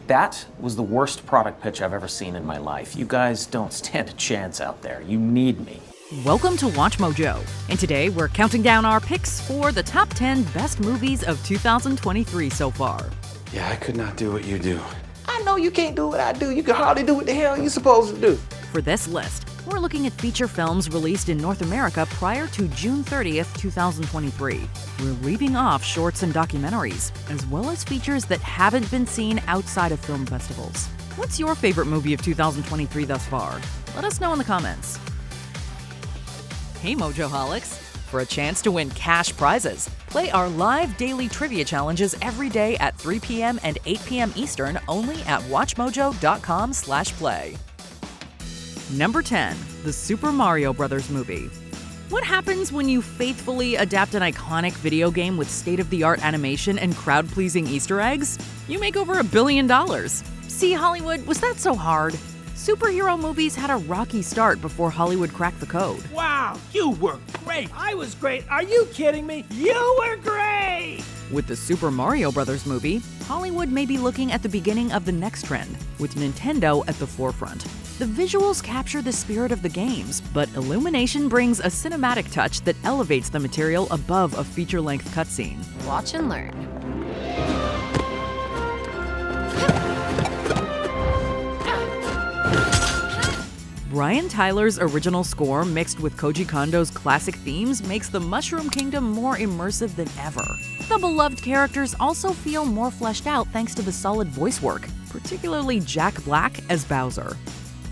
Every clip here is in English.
That was the worst product pitch I've ever seen in my life. You guys don't stand a chance out there. You need me. Welcome to Watch Mojo, and today we're counting down our picks for the top 10 best movies of 2023 so far. Yeah, I could not do what you do. I know you can't do what I do. You can hardly do what the hell you're supposed to do. For this list, we're looking at feature films released in North America prior to June 30th, 2023. We're leaving off shorts and documentaries, as well as features that haven't been seen outside of film festivals. What's your favorite movie of 2023 thus far? Let us know in the comments. Hey Mojoholics! For a chance to win cash prizes, play our live daily trivia challenges every day at 3 p.m. and 8 p.m. Eastern only at WatchMojo.com/play. Number 10. The Super Mario Bros. Movie. What happens when you faithfully adapt an iconic video game with state-of-the-art animation and crowd-pleasing Easter eggs? You make over $1 billion. See, Hollywood, was that so hard? Superhero movies had a rocky start before Hollywood cracked the code. Wow, you were great. I was great. Are you kidding me? You were great! With the Super Mario Bros. Movie, Hollywood may be looking at the beginning of the next trend, with Nintendo at the forefront. The visuals capture the spirit of the games, but Illumination brings a cinematic touch that elevates the material above a feature-length cutscene. Watch and learn. Brian Tyler's original score mixed with Koji Kondo's classic themes makes the Mushroom Kingdom more immersive than ever. The beloved characters also feel more fleshed out thanks to the solid voice work, particularly Jack Black as Bowser.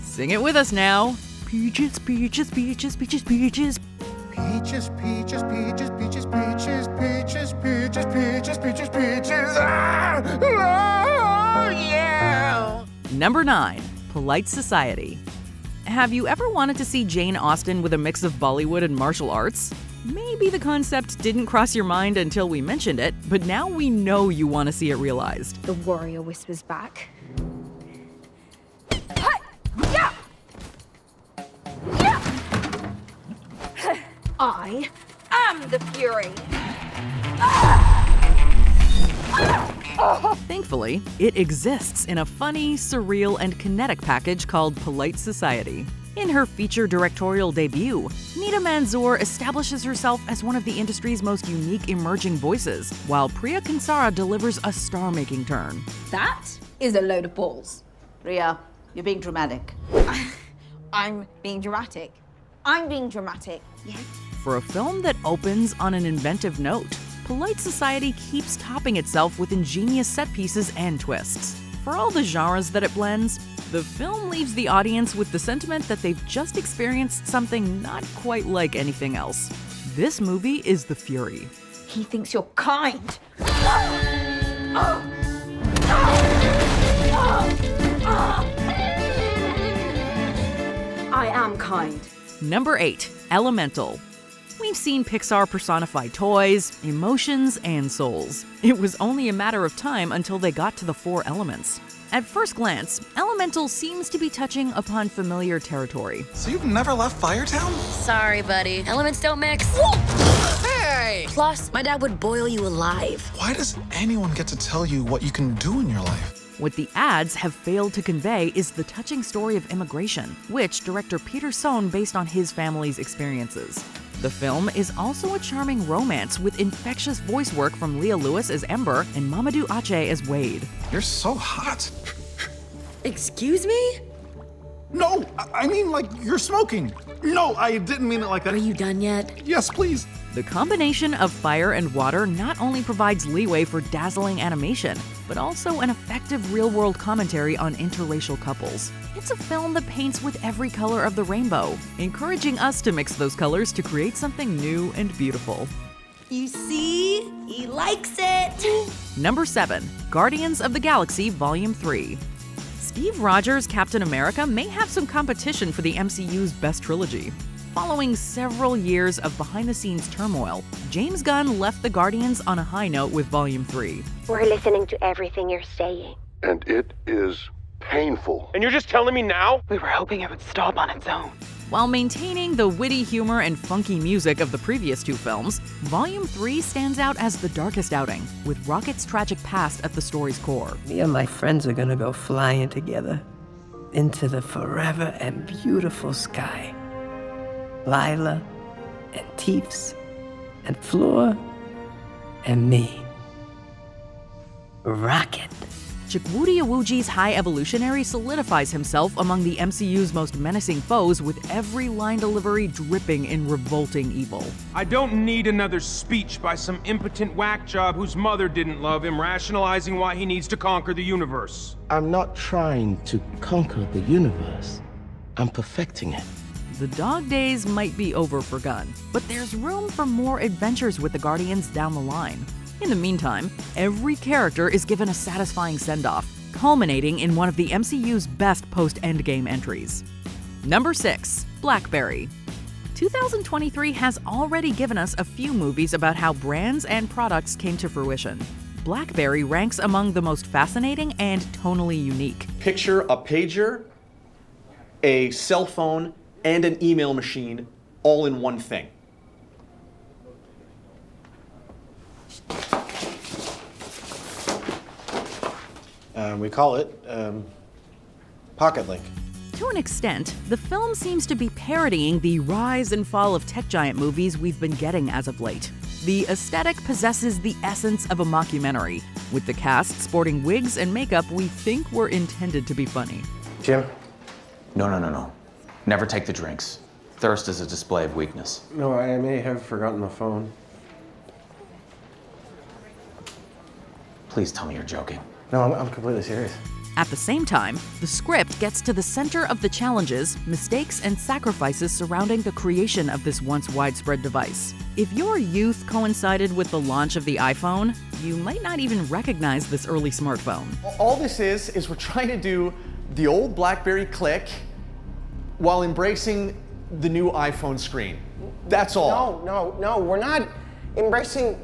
Sing it with us now. Peaches, peaches, peaches, peaches, peaches. Peaches, peaches, peaches, peaches, peaches, peaches, peaches, peaches, peaches, peaches. Ah! Oh, yeah! Number 9. Polite Society. Have you ever wanted to see Jane Austen with a mix of Bollywood and martial arts? Maybe the concept didn't cross your mind until we mentioned it, but now we know you want to see it realized. The warrior whispers back. I am the Fury. Thankfully, it exists in a funny, surreal, and kinetic package called Polite Society. In her feature directorial debut, Nita Manzoor establishes herself as one of the industry's most unique emerging voices, while Priya Kansara delivers a star-making turn. That is a load of balls. Priya, you're being dramatic. I'm being dramatic. I'm being dramatic. Yeah. For a film that opens on an inventive note, Polite Society keeps topping itself with ingenious set pieces and twists. For all the genres that it blends, the film leaves the audience with the sentiment that they've just experienced something not quite like anything else. This movie is The Fury. He thinks you're kind. I am kind. Number 8. Elemental. We've seen Pixar personify toys, emotions, and souls. It was only a matter of time until they got to the 4 elements. At first glance, Elemental seems to be touching upon familiar territory. So you've never left Firetown? Sorry, buddy. Elements don't mix. Hey! Plus, my dad would boil you alive. Why does anyone get to tell you what you can do in your life? What the ads have failed to convey is the touching story of immigration, which director Peter Sohn based on his family's experiences. The film is also a charming romance with infectious voice work from Leah Lewis as Ember and Mamadou Ache as Wade. You're so hot. Excuse me? No, I mean like you're smoking. No, I didn't mean it like that. Are you done yet? Yes, please. The combination of fire and water not only provides leeway for dazzling animation, but also an effective real-world commentary on interracial couples. It's a film that paints with every color of the rainbow, encouraging us to mix those colors to create something new and beautiful. You see? He likes it. Number 7. Guardians of the Galaxy Volume 3. Steve Rogers' Captain America may have some competition for the MCU's best trilogy. Following several years of behind-the-scenes turmoil, James Gunn left the Guardians on a high note with Volume 3. We're listening to everything you're saying. And it is painful. And you're just telling me now? We were hoping it would stop on its own. While maintaining the witty humor and funky music of the previous two films, Volume 3 stands out as the darkest outing, with Rocket's tragic past at the story's core. Me and my friends are gonna go flying together into the forever and beautiful sky. Lila and Teefs and Flora and me. Rocket. Chikwoody Awuji's High Evolutionary solidifies himself among the MCU's most menacing foes, with every line delivery dripping in revolting evil. I don't need another speech by some impotent whack job whose mother didn't love him, rationalizing why he needs to conquer the universe. I'm not trying to conquer the universe. I'm perfecting it. The dog days might be over for Gunn, but there's room for more adventures with the Guardians down the line. In the meantime, every character is given a satisfying send-off, culminating in one of the MCU's best post-Endgame entries. Number 6. BLACKBERRY. 2023 has already given us a few movies about how brands and products came to fruition. BLACKBERRY ranks among the most fascinating and tonally unique. Picture a pager, a cell phone, and an email machine all in one thing. We call it Pocket Link. To an extent, the film seems to be parodying the rise and fall of tech giant movies we've been getting as of late. The aesthetic possesses the essence of a mockumentary, with the cast sporting wigs and makeup we think were intended to be funny. Jim? No. Never take the drinks. Thirst is a display of weakness. No, I may have forgotten the phone. Please tell me you're joking. No, I'm completely serious. At the same time, the script gets to the center of the challenges, mistakes, and sacrifices surrounding the creation of this once widespread device. If your youth coincided with the launch of the iPhone, you might not even recognize this early smartphone. All this is we're trying to do the old BlackBerry click while embracing the new iPhone screen. That's all. No, we're not embracing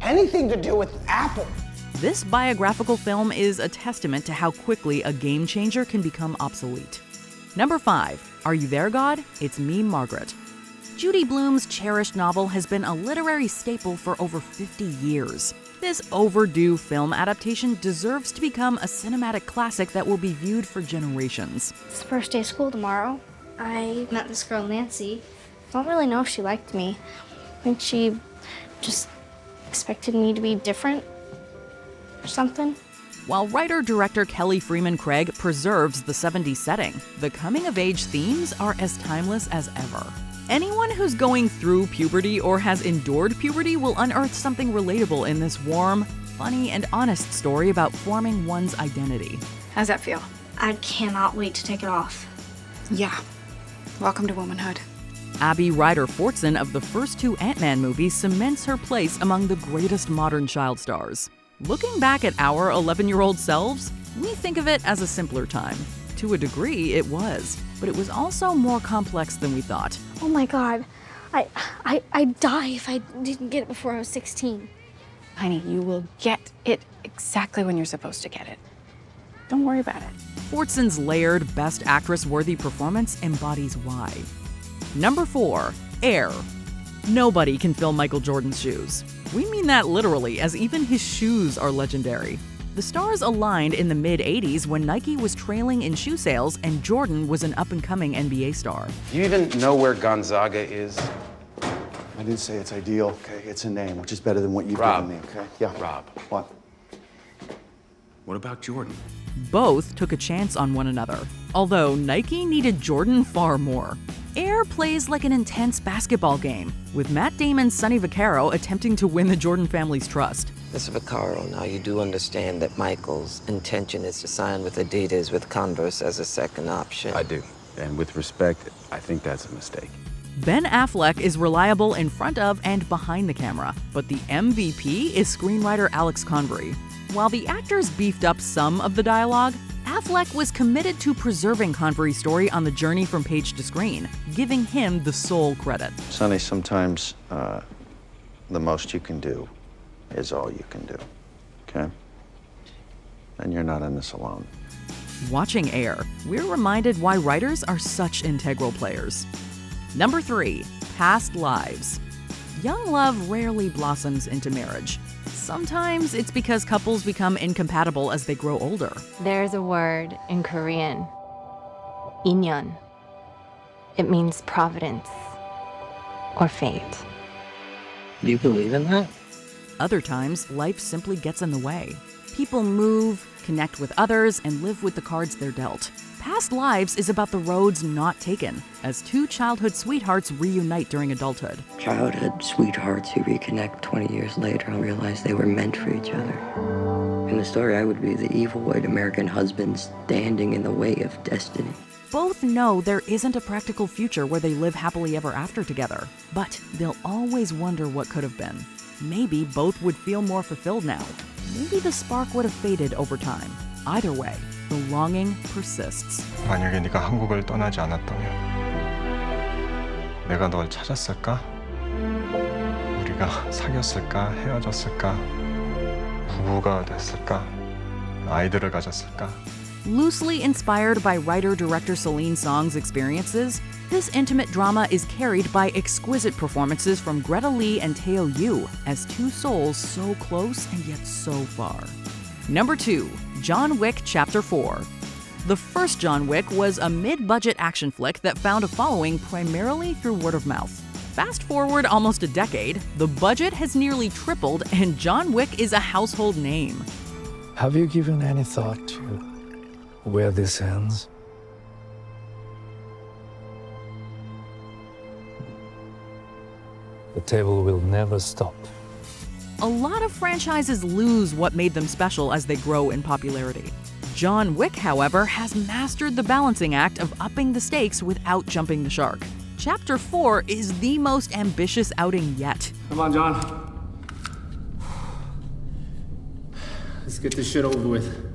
anything to do with Apple. This biographical film is a testament to how quickly a game changer can become obsolete. Number 5. Are You There, God? It's Me, Margaret. Judy Blume's cherished novel has been a literary staple for over 50 years. This overdue film adaptation deserves to become a cinematic classic that will be viewed for generations. It's the first day of school tomorrow. I met this girl, Nancy. Don't really know if she liked me. I think she just expected me to be different or something. While writer-director Kelly Freeman Craig preserves the 70s setting, the coming-of-age themes are as timeless as ever. Anyone who's going through puberty or has endured puberty will unearth something relatable in this warm, funny, and honest story about forming one's identity. How's that feel? I cannot wait to take it off. Yeah. Welcome to womanhood. Abby Ryder Fortson of the first two Ant-Man movies cements her place among the greatest modern child stars. Looking back at our 11-year-old selves, we think of it as a simpler time. To a degree, it was, but it was also more complex than we thought. Oh my God, I'd die if I didn't get it before I was 16. Honey, you will get it exactly when you're supposed to get it. Don't worry about it. Fortson's layered, Best Actress-worthy performance embodies why. Number 4. Air. Nobody can fill Michael Jordan's shoes. We mean that literally, as even his shoes are legendary. The stars aligned in the mid-'80s when Nike was trailing in shoe sales and Jordan was an up-and-coming NBA star. You even know where Gonzaga is? I didn't say it's ideal, okay? It's a name, which is better than what you've Rob. given me, okay? Yeah. Rob. What? What about Jordan? Both took a chance on one another, although Nike needed Jordan far more. Air plays like an intense basketball game, with Matt Damon's Sonny Vaccaro attempting to win the Jordan family's trust. Mr. Vaccaro, now you do understand that Michael's intention is to sign with Adidas with Converse as a second option. I do. And with respect, I think that's a mistake. Ben Affleck is reliable in front of and behind the camera, but the MVP is screenwriter Alex Convery. While the actors beefed up some of the dialogue, Affleck was committed to preserving Convery's story on the journey from page to screen, giving him the sole credit. Sonny, sometimes the most you can do is all you can do, okay? And you're not in this alone. Watching Air, we're reminded why writers are such integral players. Number 3. Past lives. Young love rarely blossoms into marriage. Sometimes it's because couples become incompatible as they grow older. There's a word in Korean, 인연. It means providence or fate. Do you believe in that? Other times, life simply gets in the way. People move, connect with others, and live with the cards they're dealt. Past Lives is about the roads not taken, as two childhood sweethearts reunite during adulthood. Childhood sweethearts who reconnect 20 years later and realize they were meant for each other. In the story, I would be the evil white American husband standing in the way of destiny. Both know there isn't a practical future where they live happily ever after together, but they'll always wonder what could have been. Maybe both would feel more fulfilled now. Maybe the spark would have faded over time. Either way, the longing persists. 만약에 네가 한국을 떠나지 않았다면 내가 널 찾았을까? 우리가 사귀었을까? 헤어졌을까? 부부가 됐을까? 아이들을 가졌을까? Loosely inspired by writer-director Celine Song's experiences, this intimate drama is carried by exquisite performances from Greta Lee and Teo Yoo as two souls so close and yet so far. Number 2. John Wick Chapter 4. The first John Wick was a mid-budget action flick that found a following primarily through word of mouth. Fast forward almost a decade, the budget has nearly tripled and John Wick is a household name. Have you given any thought to where this ends? The table will never stop. A lot of franchises lose what made them special as they grow in popularity. John Wick, however, has mastered the balancing act of upping the stakes without jumping the shark. Chapter 4 is the most ambitious outing yet. Come on, John. Let's get this shit over with.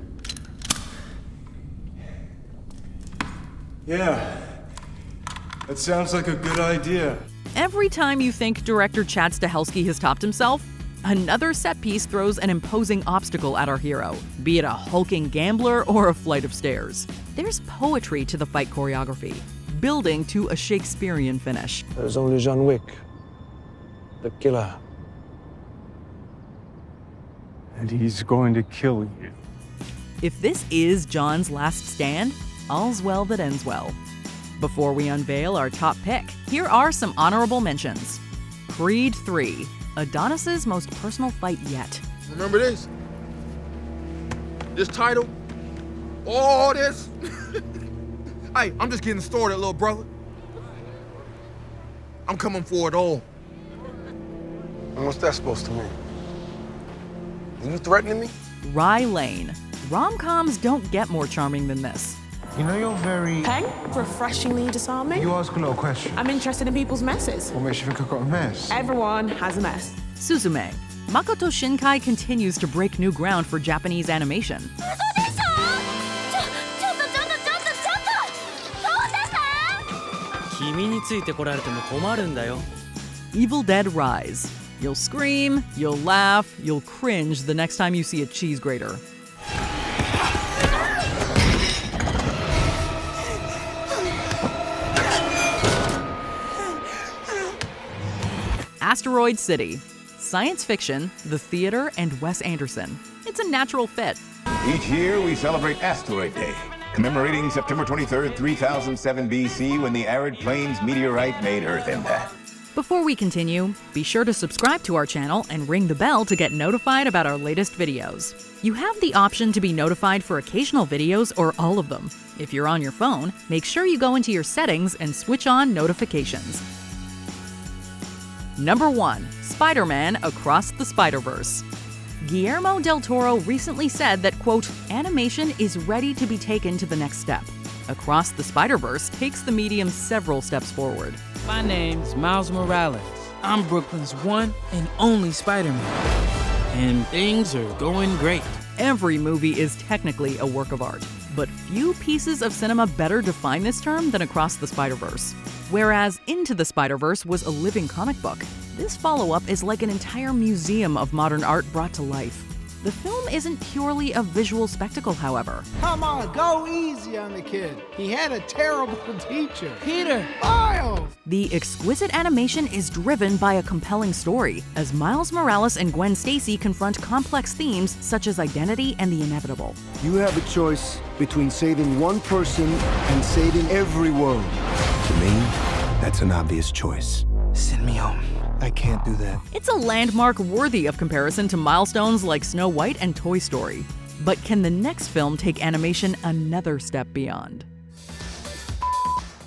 Yeah, that sounds like a good idea. Every time you think director Chad Stahelski has topped himself, another set piece throws an imposing obstacle at our hero, be it a hulking gambler or a flight of stairs. There's poetry to the fight choreography, building to a Shakespearean finish. There's only John Wick, the killer. And he's going to kill you. If this is John's last stand, all's well that ends well. Before we unveil our top pick, here are some honorable mentions. Creed 3, Adonis's most personal fight yet. Remember this? This title? All this? Hey, I'm just getting started, little brother. I'm coming for it all. And what's that supposed to mean? Are you threatening me? Rye Lane. Rom-coms don't get more charming than this. You know you're very... Peng? Refreshingly disarming. You ask a lot of questions. I'm interested in people's messes. What makes you think I've got a mess? Everyone has a mess. Suzume. Makoto Shinkai continues to break new ground for Japanese animation. Evil Dead Rise. You'll scream, you'll laugh, you'll cringe the next time you see a cheese grater. Asteroid City. Science fiction, the theater, and Wes Anderson. It's a natural fit. Each year we celebrate Asteroid Day, commemorating September 23rd, 3007 BC, when the arid plains meteorite made Earth impact. Before we continue, be sure to subscribe to our channel and ring the bell to get notified about our latest videos. You have the option to be notified for occasional videos or all of them. If you're on your phone, make sure you go into your settings and switch on notifications. Number 1. Spider-Man Across the Spider-Verse. Guillermo del Toro recently said that, quote, animation is ready to be taken to the next step. Across the Spider-Verse takes the medium several steps forward. My name's Miles Morales. I'm Brooklyn's one and only Spider-Man. And things are going great. Every movie is technically a work of art, but few pieces of cinema better define this term than Across the Spider-Verse. Whereas Into the Spider-Verse was a living comic book, this follow-up is like an entire museum of modern art brought to life. The film isn't purely a visual spectacle, however. Come on, go easy on the kid. He had a terrible teacher. Peter! Miles! The exquisite animation is driven by a compelling story, as Miles Morales and Gwen Stacy confront complex themes such as identity and the inevitable. You have a choice between saving one person and saving every world. To me, that's an obvious choice. Send me home. I can't do that. It's a landmark worthy of comparison to milestones like Snow White and Toy Story. But can the next film take animation another step beyond?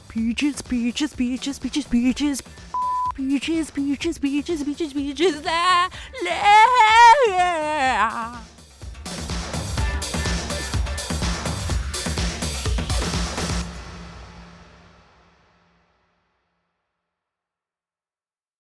Peaches, peaches, peaches, peaches, peaches. Peaches, peaches, peaches, peaches, peaches, ah,